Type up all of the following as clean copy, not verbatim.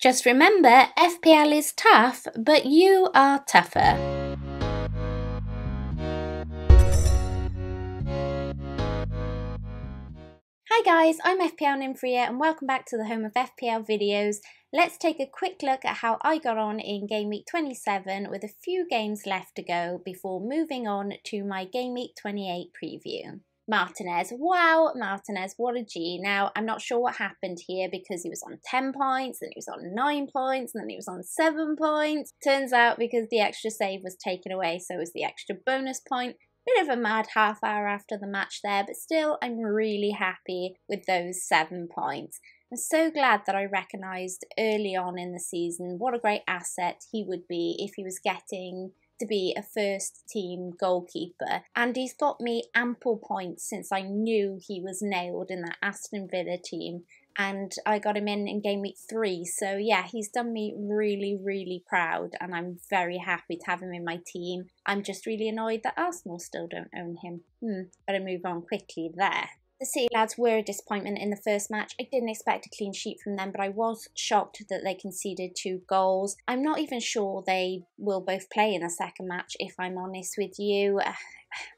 Just remember, FPL is tough, but you are tougher. Hi guys, I'm FPL Nymphrya and welcome back to the home of FPL videos. Let's take a quick look at how I got on in Game Week 27 with a few games left to go before moving on to my Game Week 28 preview. Martinez, wow, Martinez, what a G. Now, I'm not sure what happened here because he was on 10 points, then he was on 9 points, and then he was on 7 points. Turns out because the extra save was taken away, so was the extra bonus point. Bit of a mad half hour after the match there, but still I'm really happy with those 7 points. I'm so glad that I recognised early on in the season what a great asset he would be if he was getting to be a first team goalkeeper, and he's got me ample points since I knew he was nailed in that Aston Villa team, and I got him in Game Week 3, so yeah, he's done me really proud and I'm very happy to have him in my team. I'm just really annoyed that Arsenal still don't own him. Better move on quickly there. The City lads were a disappointment in the first match. I didn't expect a clean sheet from them, but I was shocked that they conceded 2 goals. I'm not even sure they will both play in the second match, if I'm honest with you.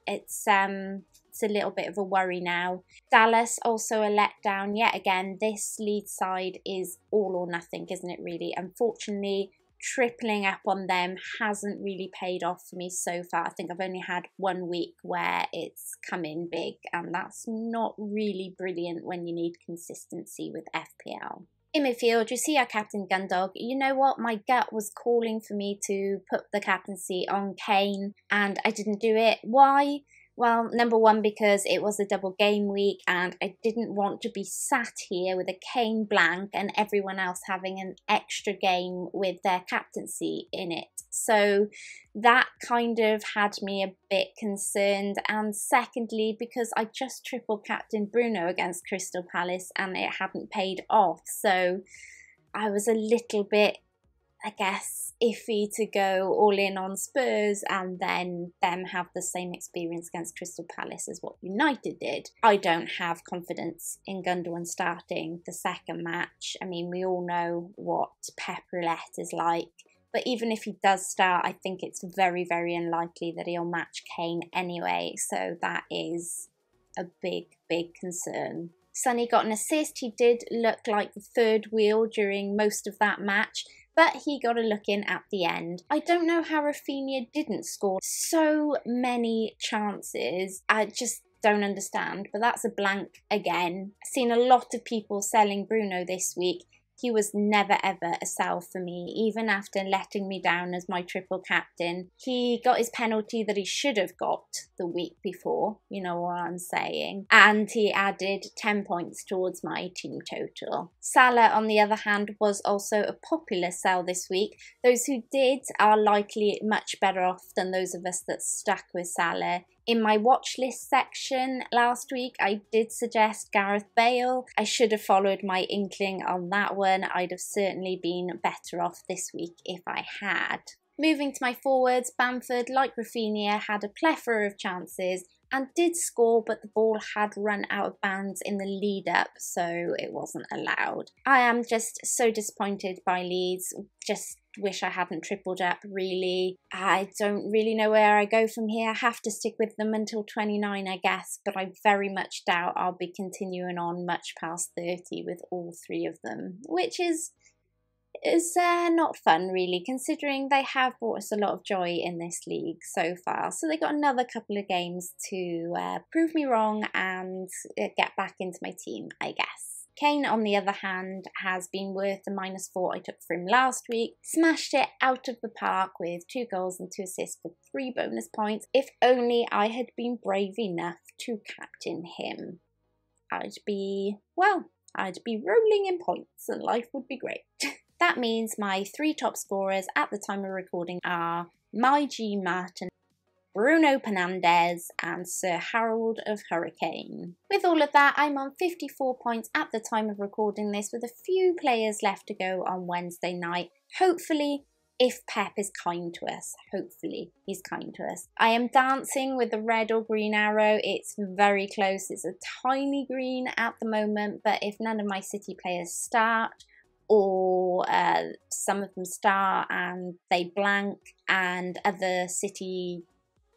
It's a little bit of a worry now. Dallas also a letdown yet again. This Leeds side is all or nothing, isn't it really? Unfortunately, tripling up on them hasn't really paid off for me so far. I think I've only had 1 week where it's come in big, and that's not really brilliant when you need consistency with FPL. In midfield, you see our captain Gundog. You know what? My gut was calling for me to put the captaincy on Kane, and I didn't do it. Why? Well, number one, because it was a double game week and I didn't want to be sat here with a Kane blank and everyone else having an extra game with their captaincy in it. So that kind of had me a bit concerned. And secondly, because I just triple captained Bruno against Crystal Palace and it hadn't paid off. So I was a little bit, I guess, iffy to go all in on Spurs and then them have the same experience against Crystal Palace as what United did. I don't have confidence in Gundogan starting the second match. I mean, we all know what Pep Roulette is like. But even if he does start, I think it's very unlikely that he'll match Kane anyway. So that is a big concern. Sonny got an assist. He did look like the third wheel during most of that match, but he got a look in at the end. I don't know how Rafinha didn't score so many chances. I just don't understand, but that's a blank again. I've seen a lot of people selling Bruno this week. He was never ever a sell for me, even after letting me down as my triple captain. He got his penalty that he should have got the week before, you know what I'm saying, and he added 10 points towards my team total. Salah, on the other hand, was also a popular sell this week. Those who did are likely much better off than those of us that stuck with Salah. In my watch list section last week, I did suggest Gareth Bale. I should have followed my inkling on that one. I'd have certainly been better off this week if I had. Moving to my forwards, Bamford, like Rafinha, had a plethora of chances and did score, but the ball had run out of bounds in the lead up, so it wasn't allowed. I am just so disappointed by Leeds. Just wish I hadn't tripled up, really. I don't really know where I go from here. I have to stick with them until 29, I guess, but I very much doubt I'll be continuing on much past 30 with all 3 of them, which is not fun, really, considering they have brought us a lot of joy in this league so far. So they got another couple of games to prove me wrong and get back into my team, I guess. Kane, on the other hand, has been worth the -4 I took for him last week. Smashed it out of the park with 2 goals and 2 assists for 3 bonus points. If only I had been brave enough to captain him. I'd be rolling in points and life would be great. That means my 3 top scorers at the time of recording are my G Martin, Bruno Fernandes and Sir Harold of Hurricane. With all of that, I'm on 54 points at the time of recording this with a few players left to go on Wednesday night. Hopefully, if Pep is kind to us. Hopefully, he's kind to us. I am dancing with the red or green arrow. It's very close. It's a tiny green at the moment, but if none of my City players start, or some of them start and they blank, and other City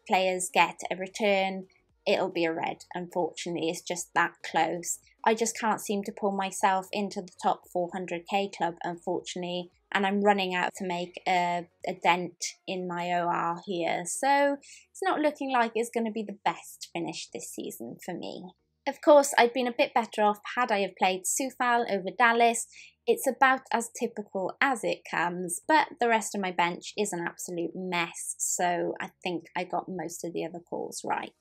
players get a return, it'll be a red. Unfortunately, it's just that close. I just can't seem to pull myself into the top 400k club, unfortunately, and I'm running out to make a dent in my OR here. So it's not looking like it's going to be the best finish this season for me. Of course, I'd been a bit better off had I have played Soufal over Dallas. It's about as typical as it comes, but the rest of my bench is an absolute mess, so I think I got most of the other calls right.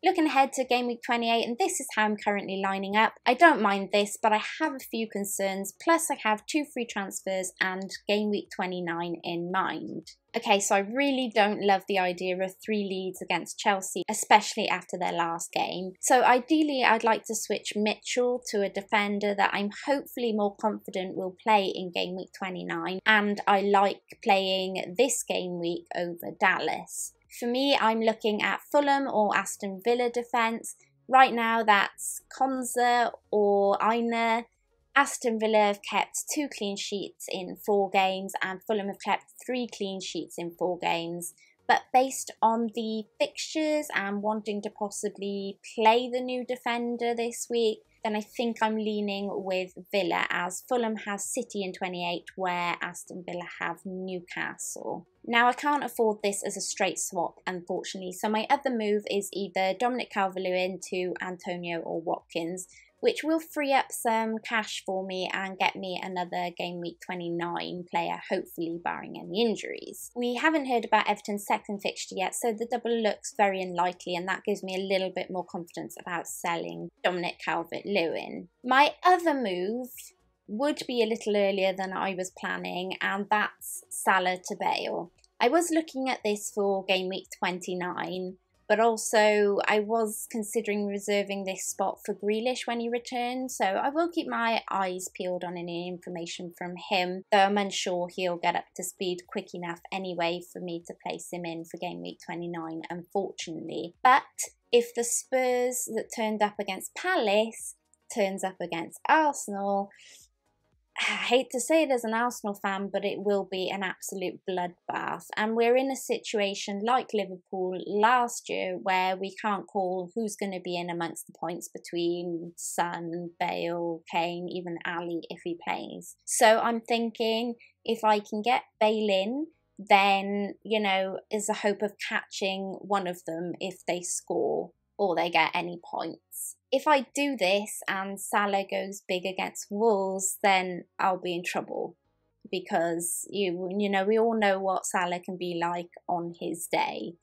Looking ahead to Game Week 28, and this is how I'm currently lining up. I don't mind this, but I have a few concerns, plus I have 2 free transfers and Game Week 29 in mind. Okay, so I really don't love the idea of 3 leads against Chelsea, especially after their last game. So ideally, I'd like to switch Mitchell to a defender that I'm hopefully more confident will play in Game Week 29, and I like playing this game week over Dallas. For me, I'm looking at Fulham or Aston Villa defence. Right now, that's Konza or Aina. Aston Villa have kept 2 clean sheets in 4 games, and Fulham have kept 3 clean sheets in 4 games. But based on the fixtures and wanting to possibly play the new defender this week, then I think I'm leaning with Villa, as Fulham has City in 28, where Aston Villa have Newcastle. Now, I can't afford this as a straight swap, unfortunately, so my other move is either Dominic Calvert-Lewin to Antonio or Watkins, which will free up some cash for me and get me another Game Week 29 player, hopefully barring any injuries. We haven't heard about Everton's second fixture yet, so the double looks very unlikely, and that gives me a little bit more confidence about selling Dominic Calvert-Lewin. My other move would be a little earlier than I was planning, and that's Salah to Bale. I was looking at this for Game Week 29, but also I was considering reserving this spot for Grealish when he returns, so I will keep my eyes peeled on any information from him, though I'm unsure he'll get up to speed quick enough anyway for me to place him in for Game Week 29, unfortunately. But if the Spurs that turned up against Palace turns up against Arsenal, I hate to say it as an Arsenal fan, but it will be an absolute bloodbath. And we're in a situation like Liverpool last year where we can't call who's going to be in amongst the points between Son, Bale, Kane, even Ali if he plays. So I'm thinking if I can get Bale in, then, you know, is a hope of catching one of them if they score or they get any points. If I do this and Salah goes big against Wolves, then I'll be in trouble, because you know we all know what Salah can be like on his day.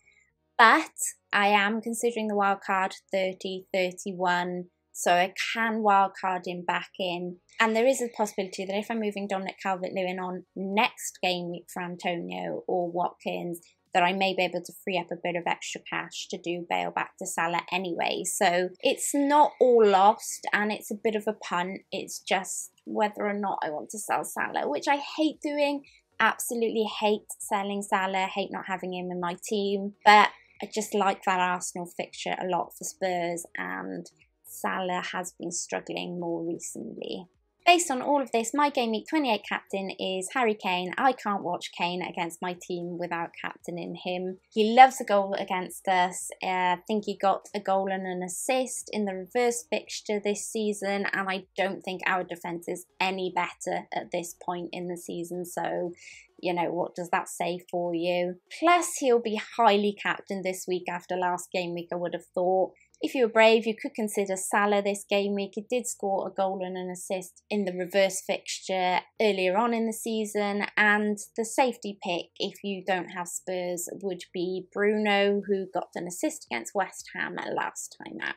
But I am considering the wildcard 30-31, so I can wildcard him back in. And there is a possibility that if I'm moving Dominic Calvert-Lewin on next game week for Antonio or Watkins, that I may be able to free up a bit of extra cash to do Bale back to Salah anyway. So it's not all lost, and it's a bit of a punt. It's just whether or not I want to sell Salah, which I hate doing. Absolutely hate selling Salah, hate not having him in my team. But I just like that Arsenal fixture a lot for Spurs, and Salah has been struggling more recently. Based on all of this, my Game Week 28 captain is Harry Kane. I can't watch Kane against my team without captaining him. He loves a goal against us. I think he got a goal and an assist in the reverse fixture this season, and I don't think our defence is any better at this point in the season. So, you know, what does that say for you? Plus, he'll be highly captained this week after last game week, I would have thought. If you were brave, you could consider Salah this game week. He did score a goal and an assist in the reverse fixture earlier on in the season. And the safety pick, if you don't have Spurs, would be Bruno, who got an assist against West Ham last time out.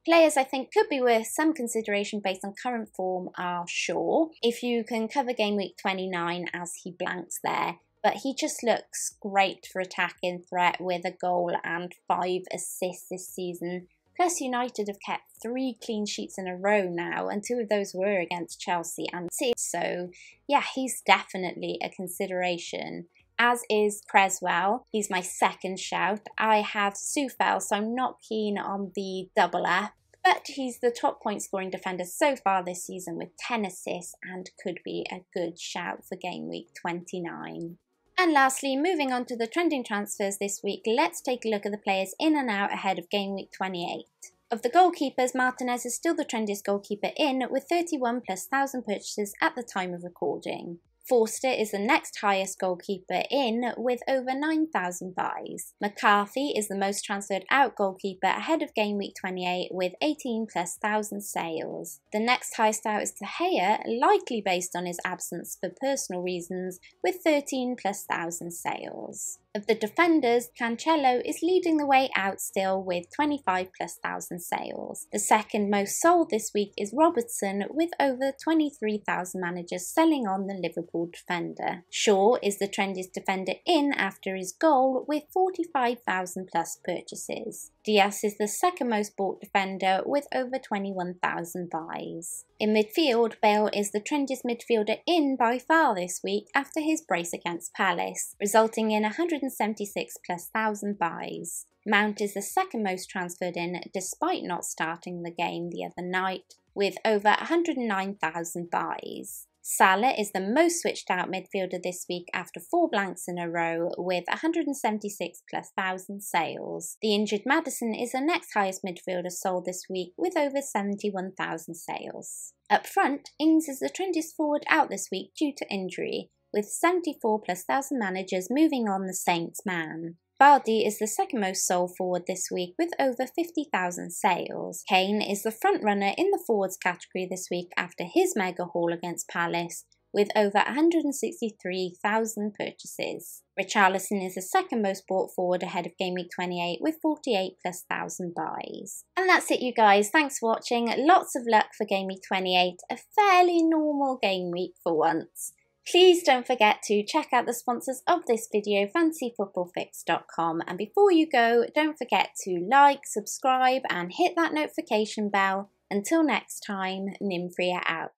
Players I think could be worth some consideration based on current form are Shaw. If you can cover game week 29 as he blanks there, but he just looks great for attacking threat with a goal and 5 assists this season. Plus, United have kept 3 clean sheets in a row now, and 2 of those were against Chelsea and City. So, yeah, he's definitely a consideration. As is Creswell. He's my second shout. I have Soufal, so I'm not keen on the double up. but he's the top point scoring defender so far this season with 10 assists and could be a good shout for game week 29. And lastly, moving on to the trending transfers this week, let's take a look at the players in and out ahead of game week 28. Of the goalkeepers, Martinez is still the trendiest goalkeeper in, with 31 plus 1,000 purchases at the time of recording. Forster is the next highest goalkeeper in, with over 9,000 buys. McCarthy is the most transferred out goalkeeper ahead of game week 28 with 18 plus 1,000 sales. The next highest out is De Gea, likely based on his absence for personal reasons, with 13 plus 1,000 sales. Of the defenders, Cancelo is leading the way out still with 25 plus 1,000 sales. The second most sold this week is Robertson, with over 23,000 managers selling on the Liverpool defender. Shaw is the trendiest defender in after his goal with 45,000 plus purchases. Diaz is the second most bought defender with over 21,000 buys. In midfield, Bale is the trendiest midfielder in by far this week after his brace against Palace, resulting in 176 plus 1,000 buys. Mount is the second most transferred in despite not starting the game the other night, with over 109,000 buys. Salah is the most switched out midfielder this week after 4 blanks in a row with 176 plus 1,000 sales. The injured Maddison is the next highest midfielder sold this week with over 71,000 sales. Up front, Ings is the trendiest forward out this week due to injury, with 74 plus 1,000 managers moving on the Saints man. Vardy is the second most sold forward this week with over 50,000 sales. Kane is the front runner in the forwards category this week after his mega haul against Palace with over 163,000 purchases. Richarlison is the second most bought forward ahead of game week 28 with 48 plus 1,000 buys. And that's it you guys, thanks for watching, lots of luck for game week 28, a fairly normal game week for once. Please don't forget to check out the sponsors of this video, fantasyfootballfix.com, and before you go, don't forget to like, subscribe and hit that notification bell. Until next time, Nimfria out.